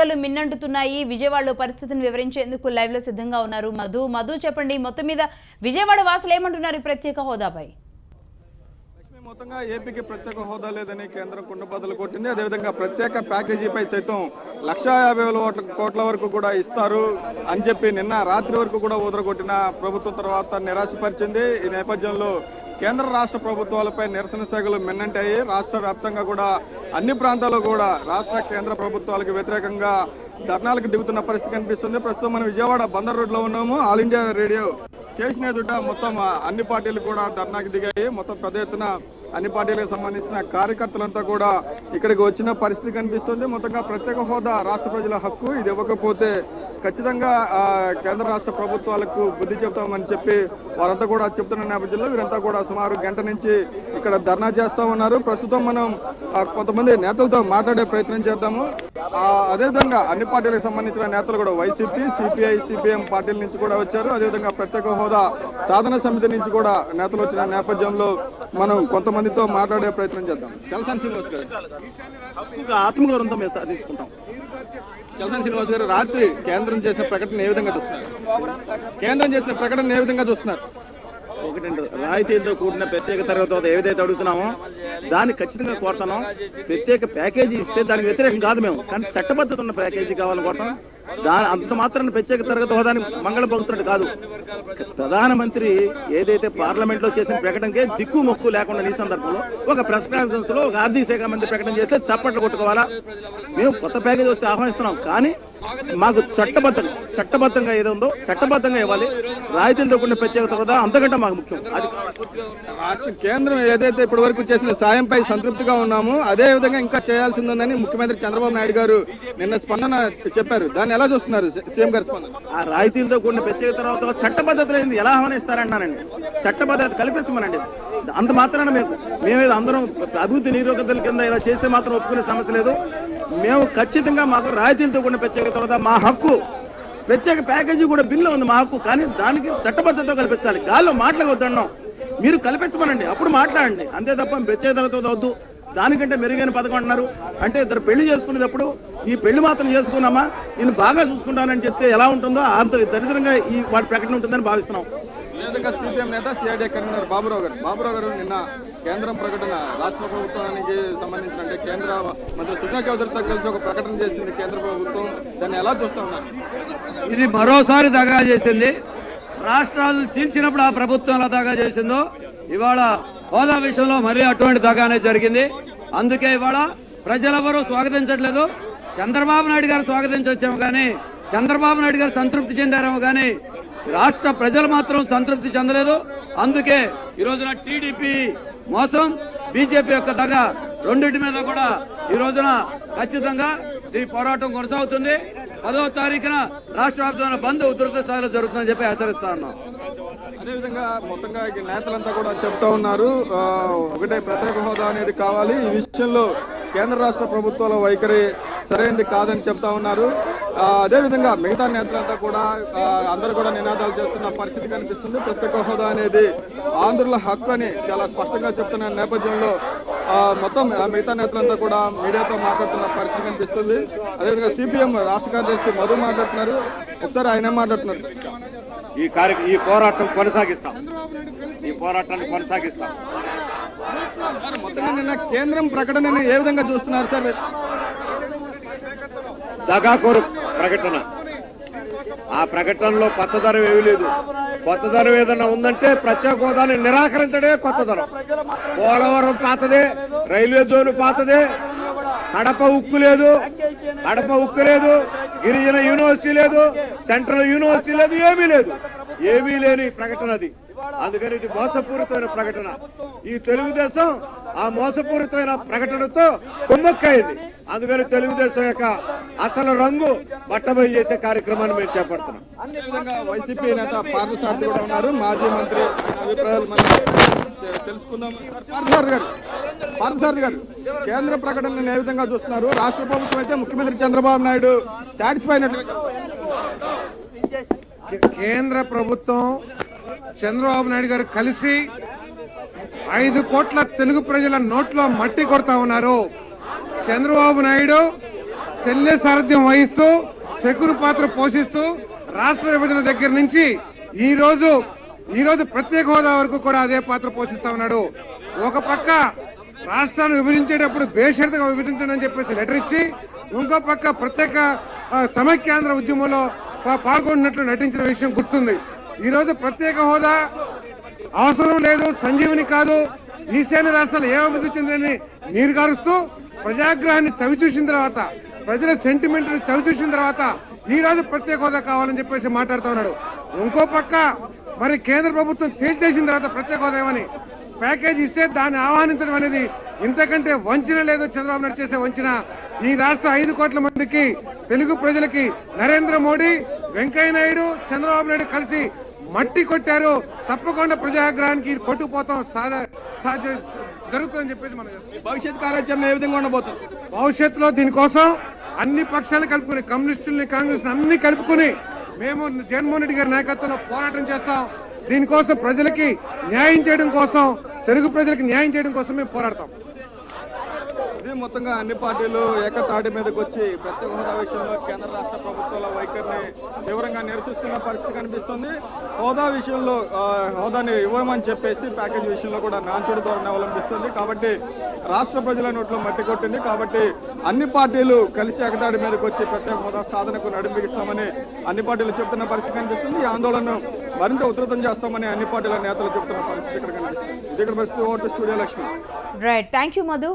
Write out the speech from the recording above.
సెగలు మిన్నంటున్నాయి. విజయవాడలో పరిస్థితిని వివరించేందుకు లైవ్ లో సిద్ధంగా ఉన్నారు మధు చెప్పండి, మొత్తం మీద విజయవాడ వాసులు ఏమంటున్నారు ఈ ప్రత్యేక హోదాపై? మొత్తంగా ఏపీకి ప్రత్యేక హోదా లేదని కేంద్రం కుండబద్దలు కొట్టింది. అదేవిధంగా ప్రత్యేక ప్యాకేజీపై సైతం 1,50,000 కోట్ల వరకు కూడా ఇస్తారు అని చెప్పి నిన్న రాత్రి వరకు కూడా ఊదరగొట్టిన ప్రభుత్వం తర్వాత నిరాశపరిచింది. ఈ నేపథ్యంలో కేంద్ర రాష్ట్ర ప్రభుత్వాలపై నిరసన సెగలు మిన్నంటాయి. రాష్ట్ర వ్యాప్తంగా కూడా అన్ని ప్రాంతాల్లో కూడా రాష్ట్ర కేంద్ర ప్రభుత్వాలకు వ్యతిరేకంగా ధర్నాలకు దిగుతున్న పరిస్థితి కనిపిస్తుంది. ప్రస్తుతం మనం విజయవాడ బందర్ రోడ్ లో ఉన్నాము. ఆల్ ఇండియా రేడియో స్టేషన్ ఎదుట మొత్తం అన్ని పార్టీలు కూడా ధర్నాకి దిగాయి. మొత్తం పెద్ద ఎత్తున అన్ని పార్టీలకు సంబంధించిన కార్యకర్తలంతా కూడా ఇక్కడికి వచ్చిన పరిస్థితి కనిపిస్తుంది. మొత్తంగా ప్రత్యేక హోదా రాష్ట్ర ప్రజల హక్కు, ఇది ఇవ్వకపోతే ఖచ్చితంగా కేంద్ర రాష్ట్ర ప్రభుత్వాలకు బుద్ధి చెప్తామని చెప్పి వారంతా కూడా చెప్తున్న నేపథ్యంలో వీరంతా కూడా సుమారు గంట నుంచి ఇక్కడ ధర్నా చేస్తా ఉన్నారు. ప్రస్తుతం మనం కొంతమంది నేతలతో మాట్లాడే ప్రయత్నం చేద్దాము. అదేవిధంగా అన్ని పార్టీలకు సంబంధించిన నేతలు కూడా వైసీపీ, సిపిఐ, సిపిఎం పార్టీల నుంచి కూడా వచ్చారు. అదేవిధంగా ప్రత్యేక హోదా సాధన సమితి నుంచి కూడా నేతలు వచ్చిన నేపథ్యంలో మనం కొంతమందితో మాట్లాడే ప్రయత్నం చేద్దాం. చలసాని శ్రీనివాస్ గారు, ఆత్మగౌరవంతో మేము సాధించుకుంటాం. చలసాని శ్రీనివాస్ గారు, రాత్రి కేంద్రం చేసిన ప్రకటన ఏ విధంగా చూస్తున్నారు? కేంద్రం చేసిన ప్రకటన ఏ విధంగా చూస్తున్నారు? ఒకటండి, రాయితీలతో కూడిన ప్రత్యేక తరగతి ఏదైతే అడుగుతున్నామో దాన్ని ఖచ్చితంగా కోరుతున్నాం. ప్రత్యేక ప్యాకేజీ ఇస్తే దానికి వ్యతిరేకం కాదు మేము, కానీ చట్టబద్ధత ఉన్న ప్యాకేజీ కావాలని కోరుతాం. అంత మాత్రాన్ని ప్రత్యేక తరగతి హోదాని మంగళం పలుకుతున్నట్టు కాదు. ప్రధానమంత్రి ఏదైతే పార్లమెంట్ లో చేసిన ప్రకటనకే దిక్కు మొక్కు లేకుండా ఈ సందర్భంలో ఒక ప్రెస్ కాన్ఫరెన్స్ లో ఒక ఆర్థిక శాఖ మంత్రి ప్రకటన చేస్తే చప్పట్లు కొట్టుకోవాలా? మేము కొత్త ప్యాకేజీ వస్తే ఆహ్వానిస్తున్నాం, కానీ మాకు చట్టబద్ధంగా ఏదో ఉందో చట్టబద్ధంగా ఇవ్వాలి. రాయితీలతో కూడిన ప్రత్యేక హోదా అంతకంటే మాకు ముఖ్యం. అది రాష్ట్ర కేంద్రం ఏదైతే ఇప్పటి వరకు చేసిన సాయంపై సంతృప్తిగా ఉన్నామో అదే విధంగా ఇంకా చేయాల్సి ఉందని ముఖ్యమంత్రి చంద్రబాబు నాయుడు గారు నిన్న స్పందన చెప్పారు. దాన్ని ఎలా చూస్తున్నారు సీఎం గారి స్పందన? ఆ రాయితీలతో కూడిన ప్రత్యేక తర్వాత చట్టబద్ధత లేని ఎలా ఆహ్వానిస్తారన్నానండి. చట్టబద్ధత కల్పించమనండి. అంత మాత్రాన మేమేదో అందరం అభివృద్ధి నిరోధకుల కింద ఇలా చేస్తే మాత్రం ఒప్పుకునే సమస్య లేదు. మేము ఖచ్చితంగా మాకు రాయితీలతో కూడిన ప్రత్యేక తర్వాత మా హక్కు, ప్రత్యేక ప్యాకేజీ కూడా బిల్లు ఉంది మా హక్కు, కానీ దానికి చట్టబద్ధత కల్పించాలి. గాల్లో మాట్లాడవద్దన్నాం, మీరు కల్పించమనండి, అప్పుడు మాట్లాడండి. అంతే తప్ప ప్రత్యేక తర్వాత వద్దు, దానికంటే మెరుగైన పథకం అంటున్నారు. అంటే ఇద్దరు పెళ్లి చేసుకునేటప్పుడు ఈ పెళ్లి మాత్రం చేసుకున్నామా, నేను బాగా చూసుకుంటానని చెప్తే ఎలా ఉంటుందో అంత దరిద్రంగా ఈ వాటి ప్రకటన ఉంటుందని భావిస్తున్నాం. సిపిఎం నేత సిఐడి కన్వీనర్ బాబురావు గారు నిన్న కేంద్రం ప్రకటన రాష్ట్ర ప్రభుత్వానికి సంబంధించిన అంటే కేంద్ర మంత్రి సుజనా చౌదరితో కలిసి ఒక ప్రకటన చేసింది కేంద్ర ప్రభుత్వం. దాన్ని ఎలా చూస్తా ఉన్నారు? ఇది మరోసారి దగా చేసింది. రాష్ట్రాలు చీల్చినప్పుడు ఆ ప్రభుత్వం ఎలా దగా చేసిందో ఇవాళ హోదా విషయంలో మరీ అటువంటి దగానే జరిగింది. అందుకే ఇవాళ ప్రజలెవరూ స్వాగతించట్లేదు. చంద్రబాబు నాయుడు గారు స్వాగతించొచ్చాము కానీ, చంద్రబాబు నాయుడు గారు సంతృప్తి చెందారేమో కానీ రాష్ట్ర ప్రజలు మాత్రం సంతృప్తి చెందలేదు. అందుకే ఈ రోజున టీడీపీ మోసం, బీజేపీ యొక్క దగ, రెండింటి మీద కూడా ఈ రోజున ఖచ్చితంగా ఈ పోరాటం కొనసాగుతుంది. 10వ తారీఖున రాష్ట్ర వ్యాప్తంగా బంద్ ఉధృత స్థాయిలో జరుగుతుందని చెప్పి హెచ్చరిస్తా ఉన్నాం. అదేవిధంగా మొత్తంగా నేతలంతా కూడా చెప్తా ఉన్నారు, ఒకటే ప్రత్యేక హోదా అనేది కావాలి. ఈ విషయంలో కేంద్ర రాష్ట్ర ప్రభుత్వాల వైఖరి సరైనది కాదని చెప్తా ఉన్నారు. అదేవిధంగా మిగతా నేతలంతా కూడా అందరూ కూడా నినాదాలు చేస్తున్న పరిస్థితి కనిపిస్తుంది. ప్రత్యేక హోదా అనేది ఆంధ్రుల హక్కు అని చాలా స్పష్టంగా చెప్తున్న నేపథ్యంలో మొత్తం మిగతా నేతలంతా కూడా మీడియాతో మాట్లాడుతున్న పరిస్థితి కనిపిస్తుంది. అదేవిధంగా సిపిఎం రాష్ట్ర కార్యదర్శి మధు మాట్లాడుతున్నారు. ఒకసారి ఆయన మాట్లాడుతున్నారు. ఈ పోరాటం కొనసాగిస్తాం, ఈ పోరాటాన్ని కొనసాగిస్తాం. మొత్తంగా నిన్న కేంద్రం ప్రకటనని ఏ విధంగా చూస్తున్నారు సార్? దగాకోరు ప్రకటన. ఆ ప్రకటనలో కొత్తదనం ఏమీ లేదు. కొత్తదనం ఏదన్నా ఉందంటే ప్రత్యేక హోదాని నిరాకరించడే కొత్తదనం. పోలవరం పాతదే, రైల్వే జోన్ పాతదే, కడప ఉక్కు లేదు, గిరిజన యూనివర్సిటీ లేదు, సెంట్రల్ యూనివర్సిటీ లేదు, ఏమీ లేని ప్రకటన అది. అందుకని ఇది మోసపూరితమైన ప్రకటన. ఈ తెలుగుదేశం ఆ మోసపూరితమైన ప్రకటనతో కుమ్మక్కైంది. అందుకని తెలుగుదేశం యొక్క అసలు రంగు బట్టబయలు చేసే కార్యక్రమాన్ని మేము చేపడుతున్నాం. వైసీపీ నేత పార్థసారథి కూడా ఉన్నారు, మాజీ మంత్రి అభిప్రాయాలు మనం తెలుసుకుందాం. పార్థసారథి గారు, కేంద్ర ప్రకటనను ఏ విధంగా చూస్తున్నారు? రాష్ట్ర ప్రభుత్వం అయితే ముఖ్యమంత్రి చంద్రబాబు నాయుడు సాటిస్ఫై అయినట్లు. కేంద్ర ప్రభుత్వం చంద్రబాబు నాయుడు గారు కలిసి 5 కోట్ల తెలుగు ప్రజల నోట్లో మట్టి కొడతా ఉన్నారు. చంద్రబాబు నాయుడు శల్య సారథ్యం వహిస్తూ శకుని పాత్ర పోషిస్తూ రాష్ట్ర విభజన దగ్గర నుంచి ఈ రోజు ప్రత్యేక హోదా వరకు కూడా అదే పాత్ర పోషిస్తా ఉన్నాడు. ఒక పక్క రాష్ట్రాన్ని విభజించేటప్పుడు బేషరతుగా విభజించండి అని చెప్పేసి లెటర్ ఇచ్చి, ఇంకో పక్క ప్రత్యేక సమైక్యాంధ్ర ఉద్యమంలో పాల్గొన్నట్లు నటించిన విషయం గుర్తుంది. ఈ రోజు ప్రత్యేక హోదా అవసరం లేదు, సంజీవని కాదు, ఈశాన్య రాష్ట్రాలు ఏ అభివృద్ధి చెందని నీరుగారుస్తూ ప్రజాగ్రహాన్ని చవిచూసిన తర్వాత, ప్రజల సెంటిమెంట్ ని చవిచూసిన తర్వాత ఈ రోజు ప్రత్యేక హోదా కావాలని చెప్పేసి మాట్లాడుతూ ఉన్నాడు. ఇంకో పక్క మరి కేంద్ర ప్రభుత్వం తేల్చేసిన తర్వాత ప్రత్యేక హోదా ఏమని ప్యాకేజ్ ఇస్తే దాన్ని ఆహ్వానించడం అనేది ఇంతకంటే వంచన లేదు. చంద్రబాబు నాయుడు చేసే వంచన. ఈ రాష్ట్ర 5 కోట్ల మందికి తెలుగు ప్రజలకి నరేంద్ర మోడీ, వెంకయ్య నాయుడు, చంద్రబాబు నాయుడు కలిసి మట్టి కొట్టారు. తప్పకుండా ప్రజాగ్రహానికి కొట్టుకుపోతాం జరుగుతుందని చెప్పేసి మనం చేస్తాం. భవిష్యత్ కార్యాచరణ ఏ విధంగా ఉండబోతుంది? భవిష్యత్తులో దీనికోసం అన్ని పక్షాలను కలుపుకుని, కమ్యూనిస్టుల్ని, కాంగ్రెస్ అన్ని కలుపుకుని మేము జగన్మోహన్ రెడ్డి గారి నాయకత్వంలో పోరాటం చేస్తాం. దీనికోసం ప్రజలకి న్యాయం చేయడం కోసం, తెలుగు ప్రజలకు న్యాయం చేయడం కోసం మేము పోరాడతాం. ఇది మొత్తంగా అన్ని పార్టీలు ఏకతాటి మీదకి వచ్చి ప్రత్యేక హోదా విషయంలో కేంద్ర రాష్ట్ర ప్రభుత్వాల వైఖరిని తీవ్రంగా నిరసిస్తున్న పరిస్థితి కనిపిస్తుంది. హోదా విషయంలో హోదాని ఇవ్వమని చెప్పేసి ప్యాకేజ్ విషయంలో కూడా నాంచుడు ధోరణి అవలంబిస్తుంది. కాబట్టి రాష్ట్ర ప్రజల నోట్లో మట్టి కొట్టింది. కాబట్టి అన్ని పార్టీలు కలిసి ఏకతాటి మీదకి వచ్చి ప్రత్యేక హోదా సాధనకు నడిపిస్తామని అన్ని పార్టీలు చెబుతున్న పరిస్థితి కనిపిస్తుంది. ఈ ఆందోళనను మరింత ఉధృతం చేస్తామని అన్ని పార్టీల నేతలు చెబుతున్న పరిస్థితి ఇక్కడ కనిపిస్తుంది. ఇది ఇక్కడ పరిస్థితి. Vote studio Lakshmi. Right, thank you Madhu.